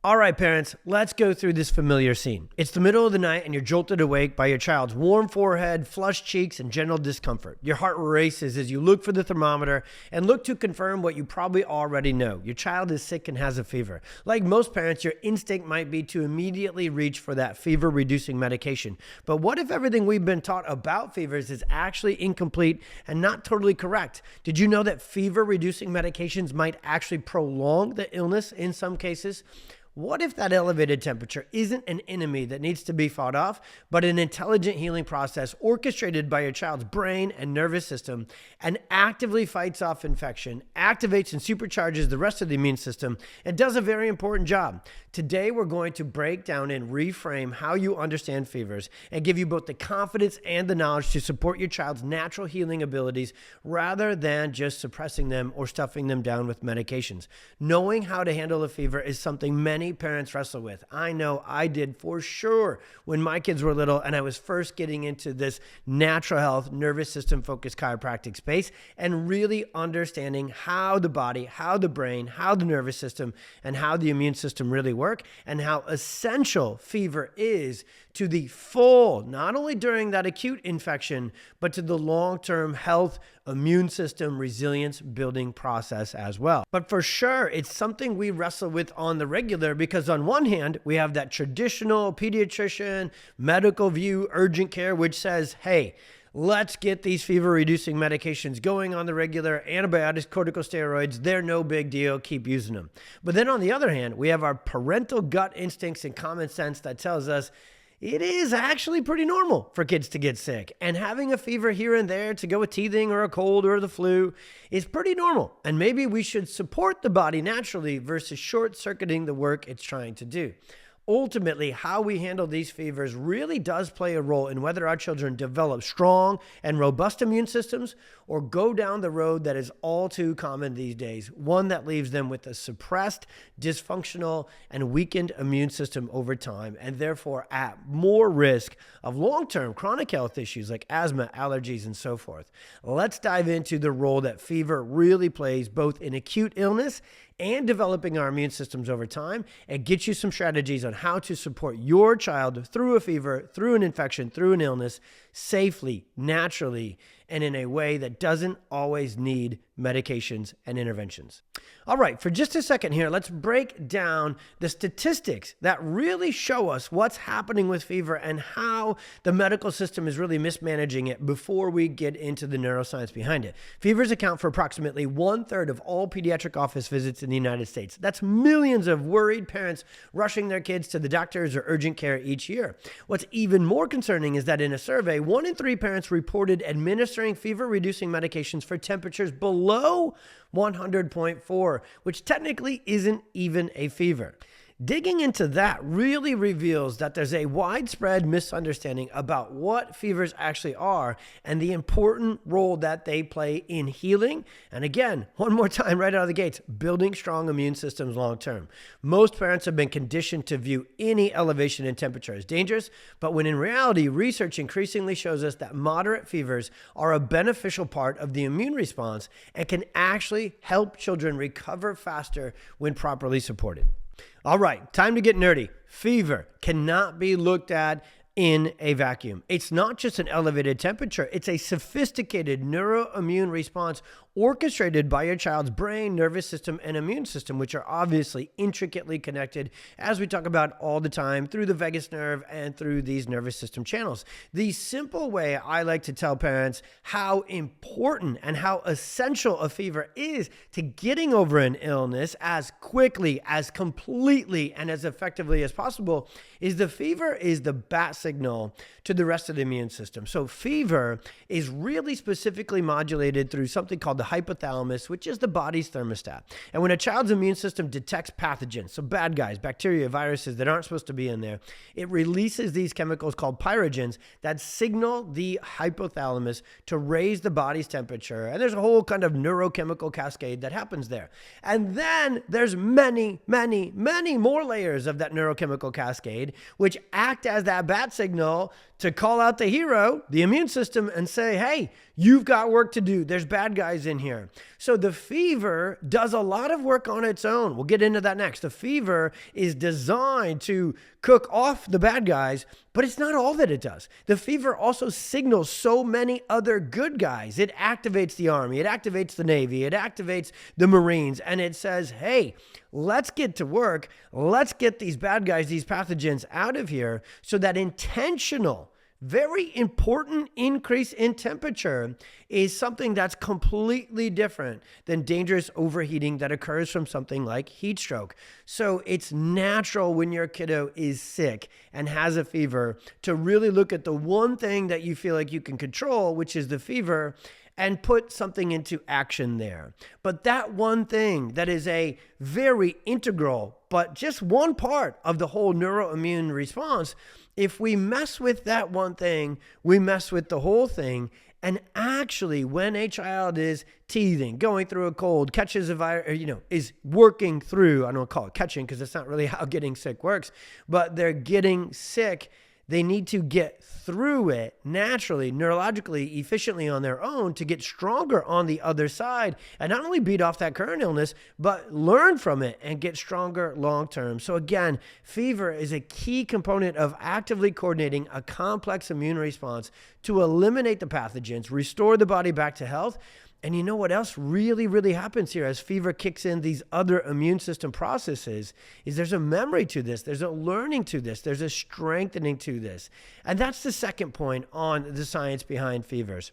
All right, parents, let's go through this familiar scene. It's the middle of the night and you're jolted awake by your child's warm forehead, flushed cheeks, and general discomfort. Your heart races as you look for the thermometer and look to confirm what you probably already know. Your child is sick and has a fever. Like most parents, your instinct might be to immediately reach for that fever-reducing medication. But what if everything we've been taught about fevers is actually incomplete and not totally correct? Did you know that fever-reducing medications might actually prolong the illness in some cases? What if that elevated temperature isn't an enemy that needs to be fought off, but an intelligent healing process orchestrated by your child's brain and nervous system and actively fights off infection, activates and supercharges the rest of the immune system, and does a very important job? Today, we're going to break down and reframe how you understand fevers and give you both the confidence and the knowledge to support your child's natural healing abilities rather than just suppressing them or stuffing them down with medications. Knowing how to handle a fever is something many parents wrestle with. I know I did for sure when my kids were little and I was first getting into this natural health, nervous system focused chiropractic space and really understanding how the body, how the brain, how the nervous system, and how the immune system really work and how essential fever is to the full, not only during that acute infection, but to the long-term health, immune system, resilience building process as well. But for sure, it's something we wrestle with on the regular because on one hand, we have that traditional pediatrician, medical view, urgent care, which says, hey, let's get these fever-reducing medications going on the regular, antibiotics, corticosteroids, they're no big deal, keep using them. But then on the other hand, we have our parental gut instincts and common sense that tells us it is actually pretty normal for kids to get sick. And having a fever here and there to go with teething or a cold or the flu is pretty normal. And maybe we should support the body naturally versus short-circuiting the work it's trying to do. Ultimately, how we handle these fevers really does play a role in whether our children develop strong and robust immune systems or go down the road that is all too common these days, one that leaves them with a suppressed, dysfunctional, and weakened immune system over time, and therefore at more risk of long-term chronic health issues like asthma, allergies, and so forth. Let's dive into the role that fever really plays both in acute illness and developing our immune systems over time, and get you some strategies on how to support your child through a fever, through an infection, through an illness, safely, naturally, and in a way that doesn't always need medications and interventions. All right, for just a second here, let's break down the statistics that really show us what's happening with fever and how the medical system is really mismanaging it before we get into the neuroscience behind it. Fevers account for approximately 1/3 of all pediatric office visits in the United States. That's millions of worried parents rushing their kids to the doctors or urgent care each year. What's even more concerning is that in a survey, 1 in 3 parents reported administering fever-reducing medications for temperatures below 100.4, which technically isn't even a fever. Digging into that really reveals that there's a widespread misunderstanding about what fevers actually are and the important role that they play in healing. And again, one more time right out of the gates, building strong immune systems long term. Most parents have been conditioned to view any elevation in temperature as dangerous, but when in reality, research increasingly shows us that moderate fevers are a beneficial part of the immune response and can actually help children recover faster when properly supported. All right, time to get nerdy. Fever cannot be looked at in a vacuum. It's not just an elevated temperature. It's a sophisticated neuroimmune response orchestrated by your child's brain, nervous system, and immune system, which are obviously intricately connected, as we talk about all the time, through the vagus nerve and through these nervous system channels. The simple way I like to tell parents how important and how essential a fever is to getting over an illness as quickly, as completely, and as effectively as possible is the fever is the bat signal to the rest of the immune system. So fever is really specifically modulated through something called the hypothalamus, which is the body's thermostat. And when a child's immune system detects pathogens, so bad guys, bacteria, viruses that aren't supposed to be in there, it releases these chemicals called pyrogens that signal the hypothalamus to raise the body's temperature. And there's a whole kind of neurochemical cascade that happens there. And then there's many more layers of that neurochemical cascade, which act as that bat signal to call out the hero, the immune system, and say, hey, you've got work to do. There's bad guys in here. So the fever does a lot of work on its own. We'll get into that next. The fever is designed to cook off the bad guys, but it's not all that it does. The fever also signals so many other good guys. It activates the Army, it activates the Navy, it activates the Marines, and it says, hey, let's get to work. Let's get these bad guys, these pathogens out of here. So that intentional, very important increase in temperature is something that's completely different than dangerous overheating that occurs from something like heat stroke. So it's natural when your kiddo is sick and has a fever to really look at the one thing that you feel like you can control, which is the fever, and put something into action there. But that one thing that is a very integral, but just one part of the whole neuroimmune response, if we mess with that one thing, we mess with the whole thing. And actually, when a child is teething, going through a cold, catches a virus, is working through, I don't call it catching because that's not really how getting sick works, but they're getting sick, they need to get through it naturally, neurologically, efficiently on their own to get stronger on the other side and not only beat off that current illness, but learn from it and get stronger long-term. So again, fever is a key component of actively coordinating a complex immune response to eliminate the pathogens, restore the body back to health. And you know what else really, really happens here as fever kicks in these other immune system processes is there's a memory to this, there's a learning to this, there's a strengthening to this. And that's the second point on the science behind fevers.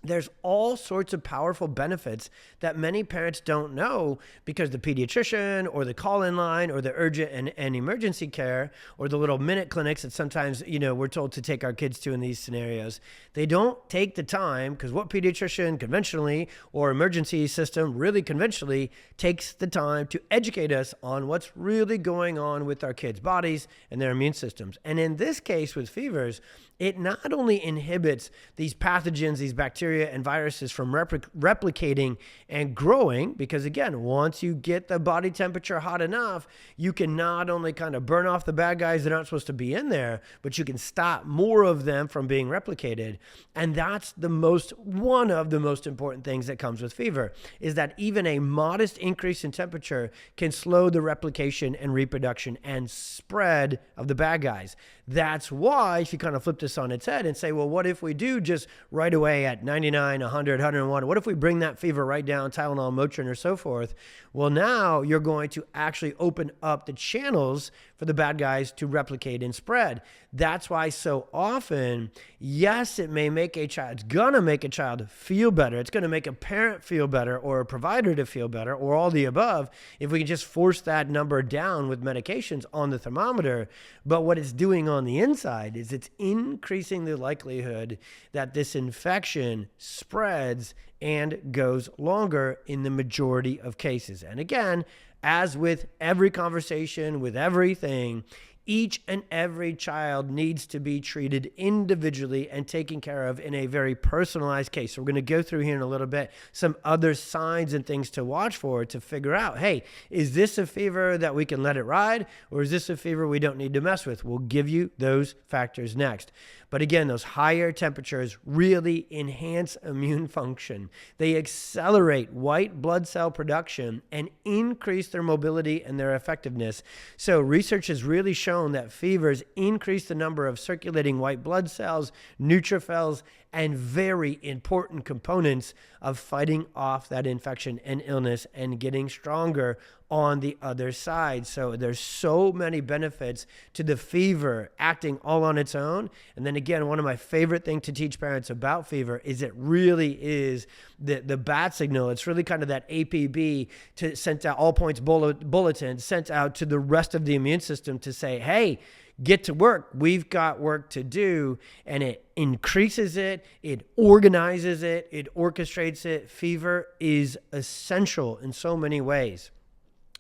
There's all sorts of powerful benefits that many parents don't know because the pediatrician or the call-in line or the urgent and emergency care or the little minute clinics that sometimes, we're told to take our kids to in these scenarios, they don't take the time because what pediatrician conventionally or emergency system really conventionally takes the time to educate us on what's really going on with our kids' bodies and their immune systems. And in this case with fevers, it not only inhibits these pathogens, these bacteria and viruses from replicating and growing, because again, once you get the body temperature hot enough, you can not only kind of burn off the bad guys that aren't supposed to be in there, but you can stop more of them from being replicated. And that's one of the most important things that comes with fever, is that even a modest increase in temperature can slow the replication and reproduction and spread of the bad guys. That's why if you kind of flip this on its head and say, well, what if we do just right away at 99, 100, 101? What if we bring that fever right down, Tylenol, Motrin, or so forth? Well, now you're going to actually open up the channels for the bad guys to replicate and spread. That's why so often, yes, it may make a child, it's going to make a child feel better. It's going to make a parent feel better or a provider to feel better or all the above if we can just force that number down with medications on the thermometer. But what it's doing on the inside is it's increasing the likelihood that this infection spreads and goes longer in the majority of cases. And again, as with every conversation, with everything, each and every child needs to be treated individually and taken care of in a very personalized case. So we're going to go through here in a little bit some other signs and things to watch for to figure out, hey, is this a fever that we can let it ride, or is this a fever we don't need to mess with? We'll give you those factors next. But again, those higher temperatures really enhance immune function. They accelerate white blood cell production and increase their mobility and their effectiveness. So research has really shown that fevers increase the number of circulating white blood cells, neutrophils, and very important components of fighting off that infection and illness and getting stronger on the other side. So there's so many benefits to the fever acting all on its own. And then again, one of my favorite things to teach parents about fever is it really is the bat signal. It's really kind of that APB to sent out all points bulletin sent out to the rest of the immune system to say, hey, get to work. We've got work to do. And it increases it. It organizes it. It orchestrates it. Fever is essential in so many ways.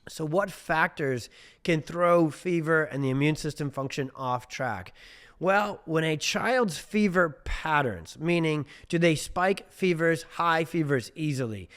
So what factors can throw fever and the immune system function off track? Well, when a child's fever patterns, meaning do they spike fevers, high fevers easily?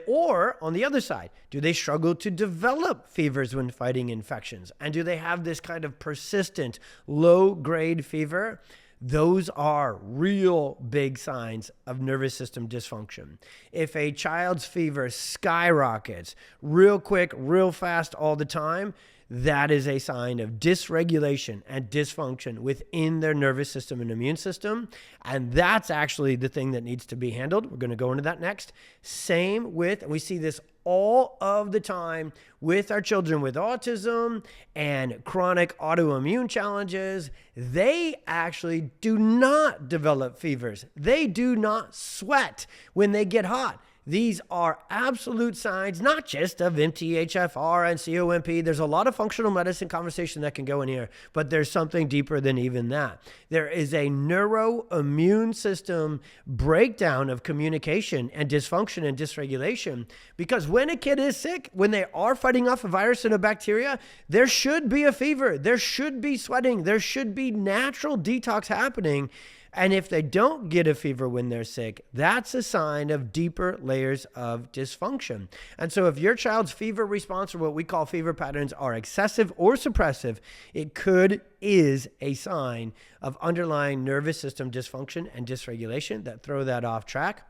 Or on the other side, do they struggle to develop fevers when fighting infections? And do they have this kind of persistent low-grade fever? Those are real big signs of nervous system dysfunction. If a child's fever skyrockets real quick, real fast all the time, that is a sign of dysregulation and dysfunction within their nervous system and immune system. And that's actually the thing that needs to be handled. We're going to go into that next. Same with, and we see this all of the time with our children with autism and chronic autoimmune challenges. They actually do not develop fevers. They do not sweat when they get hot. These are absolute signs, not just of MTHFR and COMP. There's a lot of functional medicine conversation that can go in here, but there's something deeper than even that. There is a neuroimmune system breakdown of communication and dysfunction and dysregulation, because when a kid is sick, when they are fighting off a virus and a bacteria, there should be a fever. There should be sweating. There should be natural detox happening. And if they don't get a fever when they're sick, that's a sign of deeper layers of dysfunction. And so if your child's fever response, or what we call fever patterns, are excessive or suppressive, it is a sign of underlying nervous system dysfunction and dysregulation that throw that off track.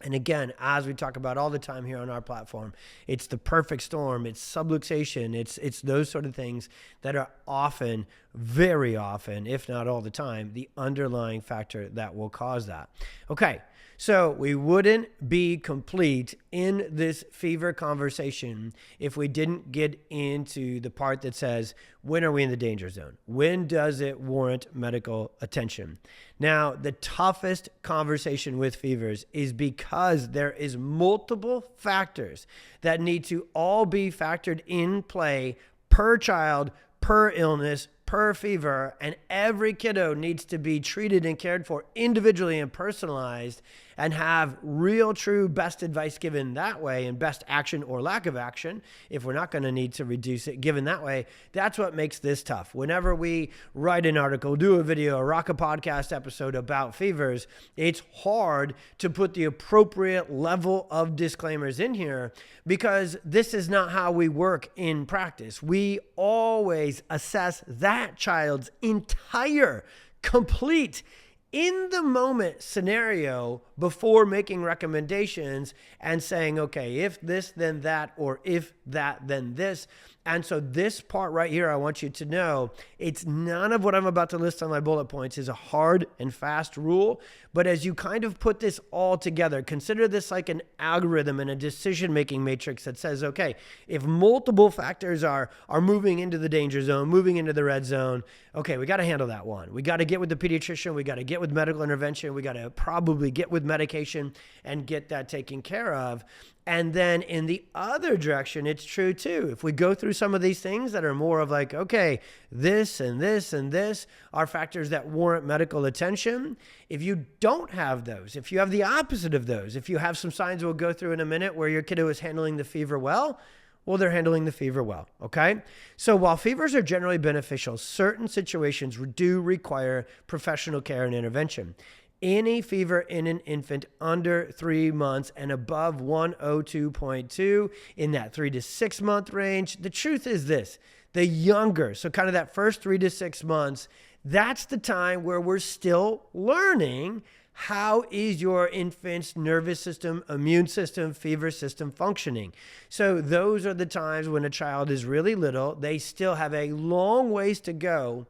And again, as we talk about all the time here on our platform, it's the perfect storm, it's subluxation, it's those sort of things that are often, very often, if not all the time, the underlying factor that will cause that. Okay, so we wouldn't be complete in this fever conversation if we didn't get into the part that says, when are we in the danger zone? When does it warrant medical attention? Now, the toughest conversation with fevers is because there is multiple factors that need to all be factored in play per child, per illness, per fever, and every kiddo needs to be treated and cared for individually and personalized, and have real, true best advice given that way, and best action or lack of action, if we're not going to need to reduce it, given that way. That's what makes this tough. Whenever we write an article, do a video, or rock a podcast episode about fevers, it's hard to put the appropriate level of disclaimers in here, because this is not how we work in practice. We always assess that child's entire, complete, in the moment scenario before making recommendations and saying, okay, if this, then that, or if that, then this. And so this part right here, I want you to know, it's none of what I'm about to list on my bullet points is a hard and fast rule. But as you kind of put this all together, consider this like an algorithm and a decision-making matrix that says, okay, if multiple factors are moving into the danger zone, moving into the red zone, okay, we got to handle that one. We got to get with the pediatrician. We got to get with medical intervention. We got to probably get with medication and get that taken care of. And then in the other direction, it's true too. If we go through some of these things that are more of like, okay, this and this and this are factors that warrant medical attention. If you don't have those, if you have the opposite of those, if you have some signs we'll go through in a minute where your kiddo is handling the fever well, they're handling the fever well, okay? So while fevers are generally beneficial, certain situations do require professional care and intervention. Any fever in an infant under 3 months and above 102.2 in that 3 to 6 month range, the truth is this, the younger, so kind of that first 3 to 6 months, that's the time where we're still learning how is your infant's nervous system, immune system, fever system functioning. So those are the times when a child is really little, they still have a long ways to go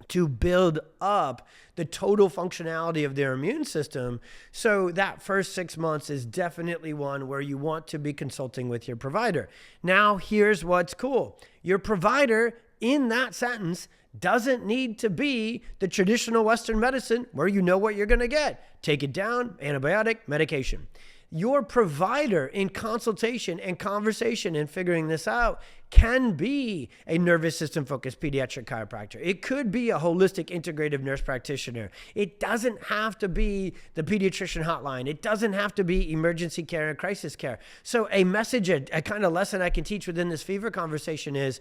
to build up the total functionality of their immune system. So that first 6 months is definitely one where you want to be consulting with your provider. Now, here's what's cool. Your provider in that sentence doesn't need to be the traditional Western medicine where you know what you're going to get. Take it down, antibiotic, medication. Your provider in consultation and conversation and figuring this out can be a nervous system focused pediatric chiropractor. It could be a holistic integrative nurse practitioner. It doesn't have to be the pediatrician hotline. It doesn't have to be emergency care and crisis care. So a message, a kind of lesson I can teach within this fever conversation is,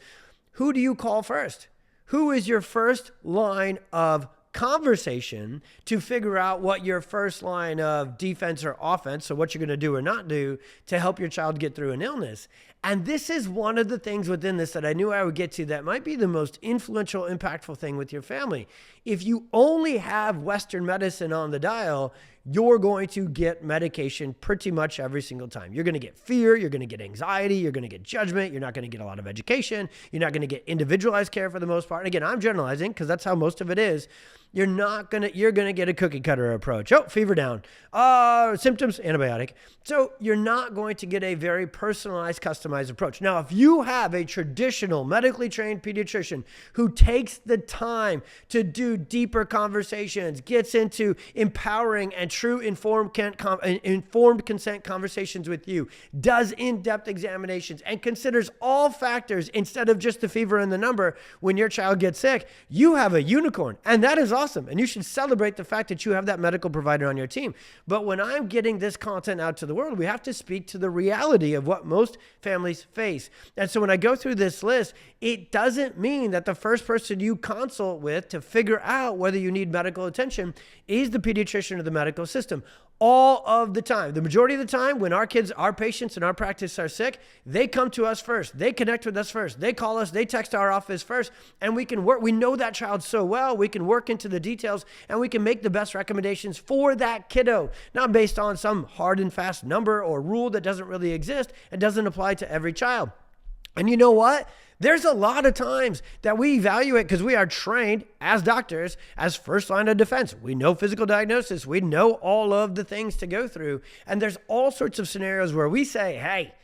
who do you call first? who is your first line of conversation to figure out what your first line of defense or offense, so what you're going to do or not do to help your child get through an illness. And this is one of the things within this that I knew I would get to that might be the most influential, impactful thing with your family. If you only have Western medicine on the dial, you're going to get medication pretty much every single time. You're going to get fear, you're going to get anxiety, you're going to get judgment, you're not going to get a lot of education, you're not going to get individualized care for the most part. And again, I'm generalizing because that's how most of it is. You're going to get a cookie cutter approach. Oh, fever down. Symptoms, antibiotic. So you're not going to get a very personalized, customized approach. Now, if you have a traditional medically trained pediatrician who takes the time to do deeper conversations, gets into empowering and true informed consent conversations with you, does in-depth examinations, and considers all factors instead of just the fever and the number when your child gets sick, you have a unicorn. And that is awesome. And you should celebrate the fact that you have that medical provider on your team. But when I'm getting this content out to the world, we have to speak to the reality of what most families face. And so when I go through this list, it doesn't mean that the first person you consult with to figure out whether you need medical attention is the pediatrician or the medical system. All of the time, the majority of the time, when our kids, our patients in our practice are sick, they come to us first. They connect with us first. They call us, they text our office first, and we can work. We know that child so well. We can work into the details and we can make the best recommendations for that kiddo, not based on some hard and fast number or rule that doesn't really exist and doesn't apply to every child. And you know what? There's a lot of times that we evaluate because we are trained as doctors as first line of defense. We know physical diagnosis. We know all of the things to go through. And there's all sorts of scenarios where we say, hey,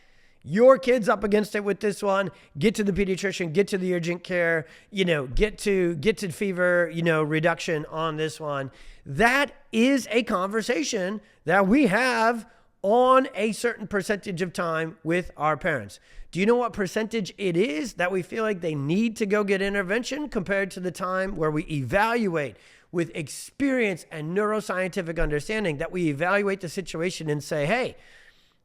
your kid's up against it with this one. Get to the pediatrician, get to the urgent care, get to fever, reduction on this one. That is a conversation that we have on a certain percentage of time with our parents. Do you know what percentage it is that we feel like they need to go get intervention compared to the time where we evaluate with experience and neuroscientific understanding, that we evaluate the situation and say, hey,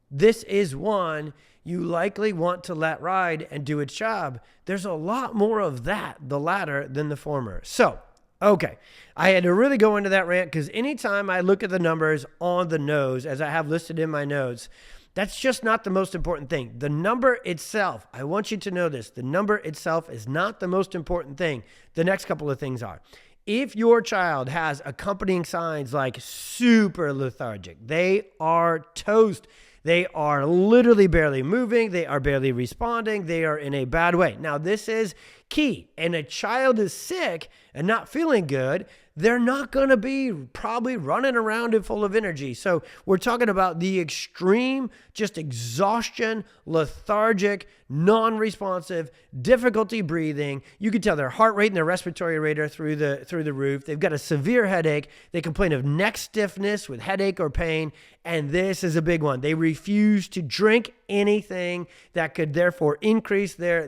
this is one you likely want to let ride and do its job? There's a lot more of that, the latter, than the former. So, okay, I had to really go into that rant because anytime I look at the numbers on the nose, as I have listed in my notes, that's just not the most important thing. The number itself, I want you to know this, the number itself is not the most important thing. The next couple of things are. If your child has accompanying signs like super lethargic, they are toast, they are literally barely moving, they are barely responding, they are in a bad way. Now, this is key. And a child is sick and not feeling good, they're not going to be probably running around and full of energy. So we're talking about the extreme, just exhaustion, lethargic, non-responsive, difficulty breathing. You can tell their heart rate and their respiratory rate are through the roof. They've got a severe headache. They complain of neck stiffness with headache or pain. And this is a big one. They refuse to drink anything that could therefore increase their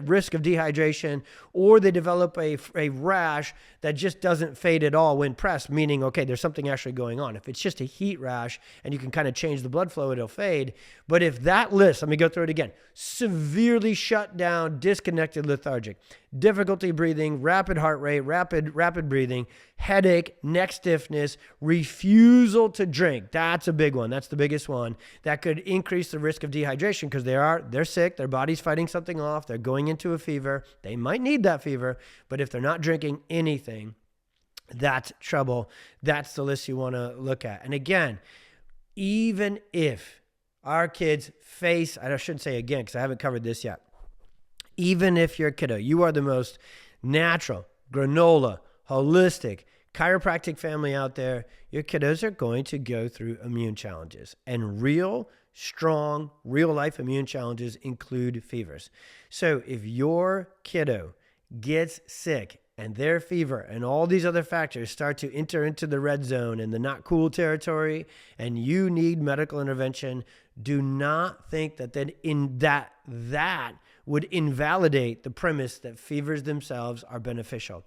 risk of dehydration, or they develop a rash that just doesn't fade at all when pressed, meaning, okay, there's something actually going on. If it's just a heat rash and you can kind of change the blood flow, it'll fade. But if that list, let me go through it again, severely shut down, disconnected, lethargic, difficulty breathing, rapid heart rate, rapid breathing, headache, neck stiffness, refusal to drink. That's a big one. That's the biggest one. That could increase the risk of dehydration because they're sick, their body's fighting something off, they're going into a fever. They might need that fever, but if they're not drinking anything, that's trouble. That's the list you want to look at. And again, even if our kids face, I shouldn't say again because I haven't covered this yet, even if your kiddo, you are the most natural, granola, holistic, chiropractic family out there, your kiddos are going to go through immune challenges. And real, strong, real-life immune challenges include fevers. So if your kiddo gets sick and their fever and all these other factors start to enter into the red zone and the not cool territory, and you need medical intervention, do not think that would invalidate the premise that fevers themselves are beneficial.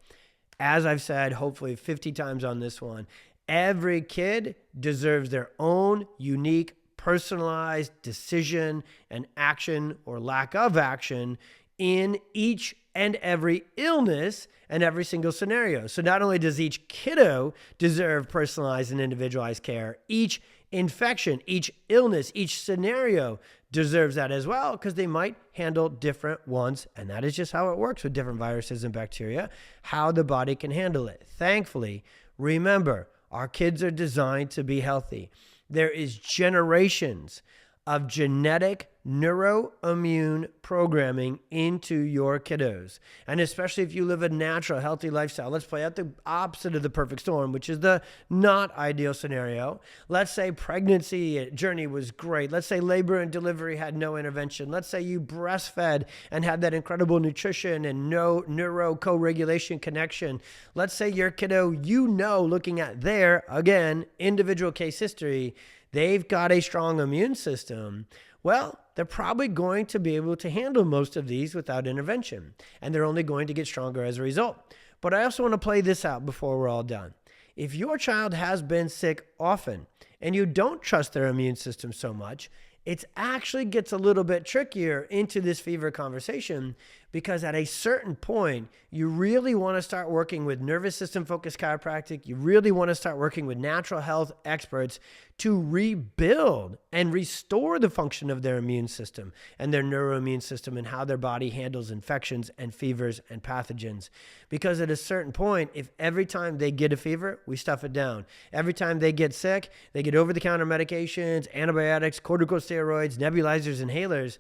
As I've said, hopefully 50 times on this one, every kid deserves their own unique, personalized decision and action or lack of action in each and every illness and every single scenario. So not only does each kiddo deserve personalized and individualized care, each infection, each illness, each scenario deserves that as well, because they might handle different ones. And that is just how it works with different viruses and bacteria, how the body can handle it. Thankfully, remember, our kids are designed to be healthy. There is generations of genetic neuroimmune programming into your kiddos. And especially if you live a natural, healthy lifestyle, let's play out the opposite of the perfect storm, which is the not ideal scenario. Let's say pregnancy journey was great. Let's say labor and delivery had no intervention. Let's say you breastfed and had that incredible nutrition and no neuro co-regulation connection. Let's say your kiddo, looking at their, again, individual case history, they've got a strong immune system. Well, they're probably going to be able to handle most of these without intervention, and they're only going to get stronger as a result. But I also want to play this out before we're all done. If your child has been sick often and you don't trust their immune system so much, it actually gets a little bit trickier into this fever conversation, because at a certain point, you really want to start working with nervous system focused chiropractic. You really want to start working with natural health experts to rebuild and restore the function of their immune system and their neuroimmune system and how their body handles infections and fevers and pathogens. Because at a certain point, if every time they get a fever, we stuff it down. Every time they get sick, they get over-the-counter medications, antibiotics, corticosteroids, nebulizers, inhalers,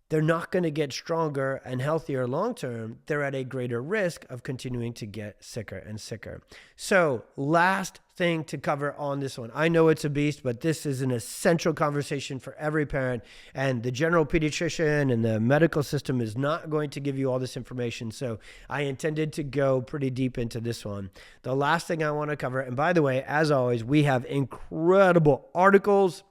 they're not going to get stronger and healthier long-term. They're at a greater risk of continuing to get sicker and sicker. So last thing to cover on this one. I know it's a beast, but this is an essential conversation for every parent, and the general pediatrician and the medical system is not going to give you all this information. So I intended to go pretty deep into this one. The last thing I want to cover, and by the way, as always, we have incredible articles,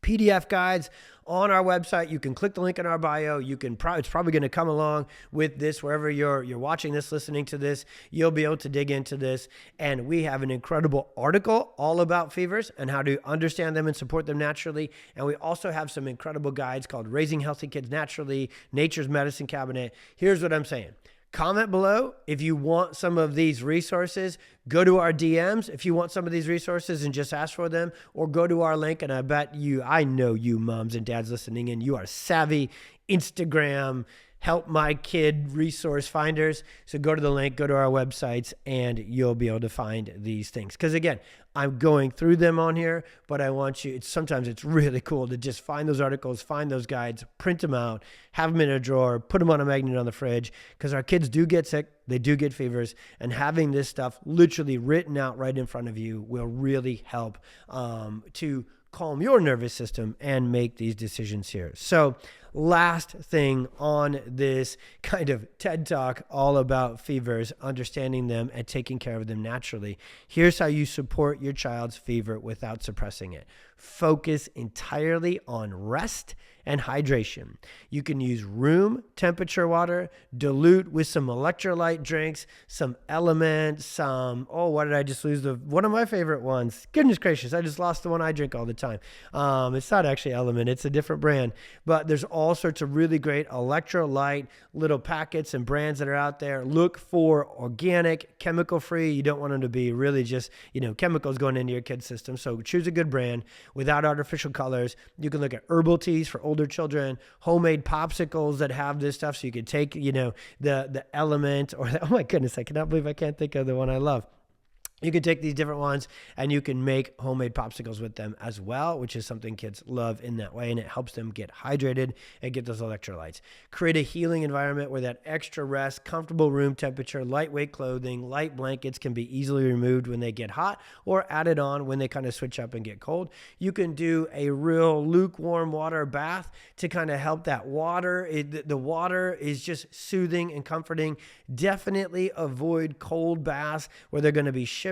PDF guides on our website. You can click the link in our bio. It's probably going to come along with this wherever you're watching this, listening to this. You'll be able to dig into this. And we have an incredible article all about fevers and how to understand them and support them naturally. And we also have some incredible guides called Raising Healthy Kids Naturally, Nature's Medicine Cabinet. Here's what I'm saying. Comment below if you want some of these resources. Go to our DMs if you want some of these resources and just ask for them, or go to our link. And I know you moms and dads listening in, you are savvy Instagram help my kid resource finders. So go to the link, go to our websites, and you'll be able to find these things. Because again, I'm going through them on here, but I want you, sometimes it's really cool to just find those articles, find those guides, print them out, have them in a drawer, put them on a magnet on the fridge, because our kids do get sick, they do get fevers, and having this stuff literally written out right in front of you will really help to calm your nervous system and make these decisions here. So last thing on this kind of TED Talk all about fevers, understanding them and taking care of them naturally. Here's how you support your child's fever without suppressing it. Focus entirely on rest and hydration. You can use room temperature water, dilute with some electrolyte drinks, some Element, what did I just lose? One of my favorite ones. Goodness gracious, I just lost the one I drink all the time. It's not actually Element, it's a different brand, but there's all sorts of really great electrolyte little packets and brands that are out there. Look for organic, chemical free. You don't want them to be really just, chemicals going into your kid's system. So choose a good brand without artificial colors. You can look at herbal teas for older children, homemade popsicles that have this stuff. So you can take, the Element, or oh my goodness, I cannot believe I can't think of the one I love. You can take these different ones and you can make homemade popsicles with them as well, which is something kids love in that way, and it helps them get hydrated and get those electrolytes. Create a healing environment where that extra rest, comfortable room temperature, lightweight clothing, light blankets can be easily removed when they get hot or added on when they kind of switch up and get cold. You can do a real lukewarm water bath to kind of help that water. The water is just soothing and comforting. Definitely avoid cold baths where they're going to be shivering,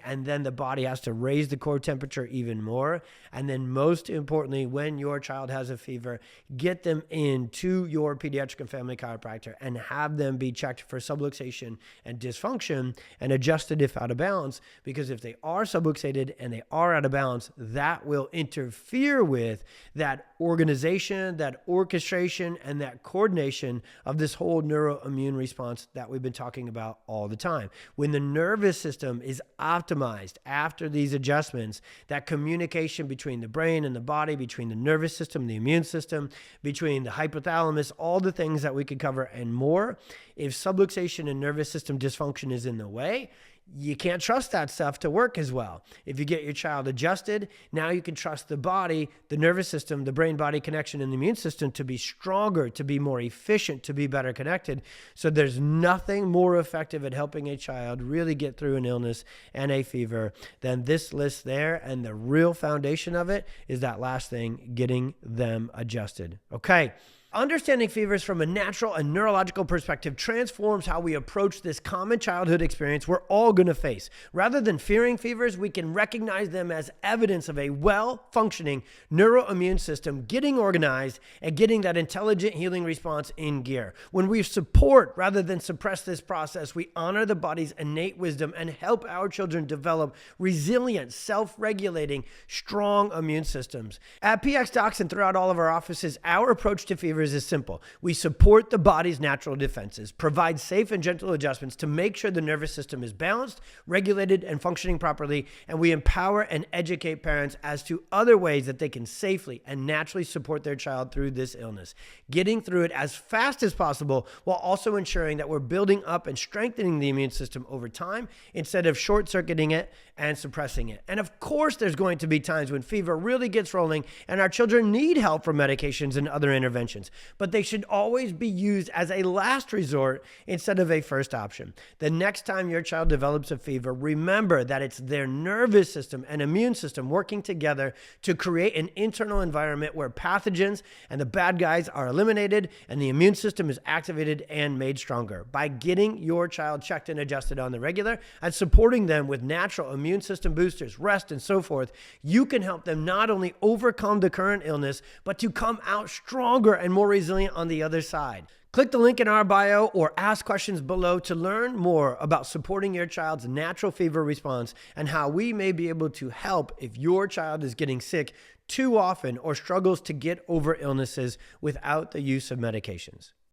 and then the body has to raise the core temperature even more. And then most importantly, when your child has a fever, get them into your pediatric and family chiropractor and have them be checked for subluxation and dysfunction and adjusted if out of balance, because if they are subluxated and they are out of balance, that will interfere with that organization, that orchestration, and that coordination of this whole neuroimmune response that we've been talking about all the time. When the nervous system is optimized after these adjustments, that communication between the brain and the body, between the nervous system, the immune system, between the hypothalamus, all the things that we could cover and more. If subluxation and nervous system dysfunction is in the way, you can't trust that stuff to work as well. If you get your child adjusted, now you can trust the body, the nervous system, the brain-body connection, and the immune system to be stronger, to be more efficient, to be better connected. So there's nothing more effective at helping a child really get through an illness and a fever than this list there. And the real foundation of it is that last thing, getting them adjusted. Okay. Understanding fevers from a natural and neurological perspective transforms how we approach this common childhood experience we're all going to face. Rather than fearing fevers, we can recognize them as evidence of a well-functioning neuroimmune system getting organized and getting that intelligent healing response in gear. When we support rather than suppress this process, we honor the body's innate wisdom and help our children develop resilient, self-regulating, strong immune systems. At pxdocs and throughout all of our offices, our approach to fevers is simple. We support the body's natural defenses, provide safe and gentle adjustments to make sure the nervous system is balanced, regulated, and functioning properly, and we empower and educate parents as to other ways that they can safely and naturally support their child through this illness, getting through it as fast as possible while also ensuring that we're building up and strengthening the immune system over time instead of short-circuiting it and suppressing it. And of course, there's going to be times when fever really gets rolling and our children need help from medications and other interventions, but they should always be used as a last resort instead of a first option. The next time your child develops a fever, remember that it's their nervous system and immune system working together to create an internal environment where pathogens and the bad guys are eliminated and the immune system is activated and made stronger. By getting your child checked and adjusted on the regular and supporting them with natural immune system boosters, rest, and so forth, you can help them not only overcome the current illness, but to come out stronger and more resilient on the other side. Click the link in our bio or ask questions below to learn more about supporting your child's natural fever response and how we may be able to help if your child is getting sick too often or struggles to get over illnesses without the use of medications.